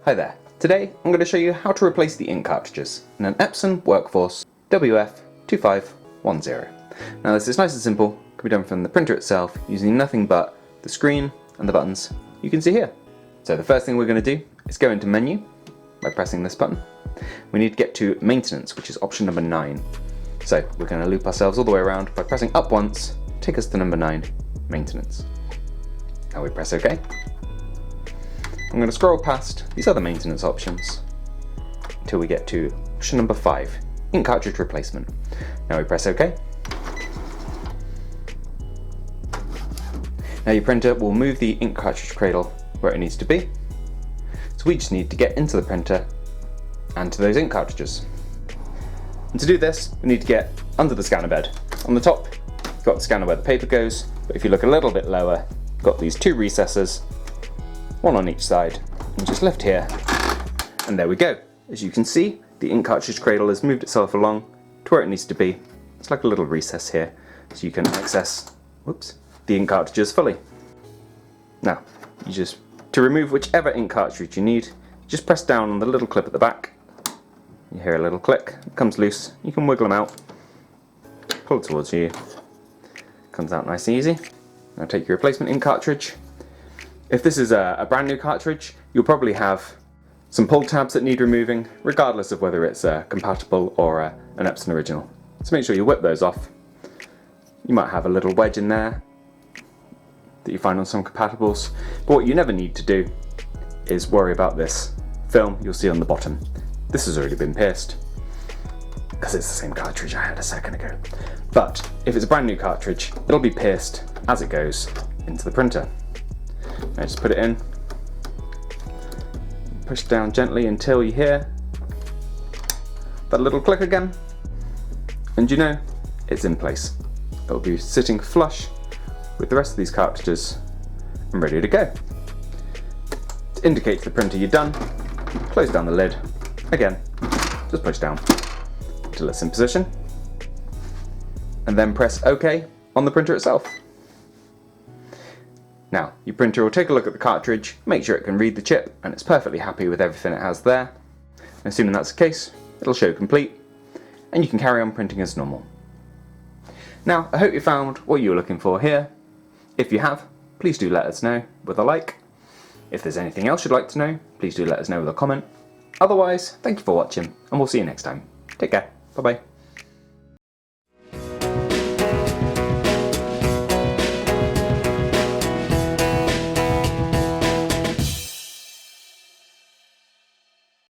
Hi there. Today I'm going to show you how to replace the ink cartridges in an Epson WorkForce WF-2510. Now this is nice and simple, can be done from the printer itself using nothing but the screen and the buttons you can see here. So the first thing we're going to do is go into menu by pressing this button. We need to get to maintenance, which is option number 9. So we're going to loop ourselves all the way around by pressing up once, take us to number 9, maintenance. Now we press OK. I'm going to scroll past these other maintenance options until we get to option number 5, ink cartridge replacement. Now we press OK. Now your printer will move the ink cartridge cradle where it needs to be. So we just need to get into the printer and to those ink cartridges. And to do this, we need to get under the scanner bed. On the top, you've got the scanner where the paper goes, but if you look a little bit lower, you've got these 2 recesses, one on each side, and just lift here, and there we go. As you can see, the ink cartridge cradle has moved itself along to where it needs to be. It's like a little recess here, so you can access the ink cartridges fully. Now, to remove whichever ink cartridge you need, just press down on the little clip at the back. You hear a little click, it comes loose, you can wiggle them out, pull it towards you, comes out nice and easy. Now take your replacement ink cartridge. If this is a brand new cartridge, you'll probably have some pull tabs that need removing, regardless of whether it's compatible or an Epson original. So make sure you whip those off. You might have a little wedge in there that you find on some compatibles, but what you never need to do is worry about this film you'll see on the bottom. This has already been pierced, because it's the same cartridge I had a second ago. But if it's a brand new cartridge, it'll be pierced as it goes into the printer. Now just put it in, push down gently until you hear that little click again, and you know it's in place. It'll be sitting flush with the rest of these cartridges and ready to go. To indicate to the printer you're done, close down the lid. Again, just push down until it's in position, and then press OK on the printer itself. Now, your printer will take a look at the cartridge, make sure it can read the chip, and it's perfectly happy with everything it has there. And assuming that's the case, it'll show complete, and you can carry on printing as normal. Now, I hope you found what you were looking for here. If you have, please do let us know with a like. If there's anything else you'd like to know, please do let us know with a comment. Otherwise, thank you for watching, and we'll see you next time. Take care. Bye bye.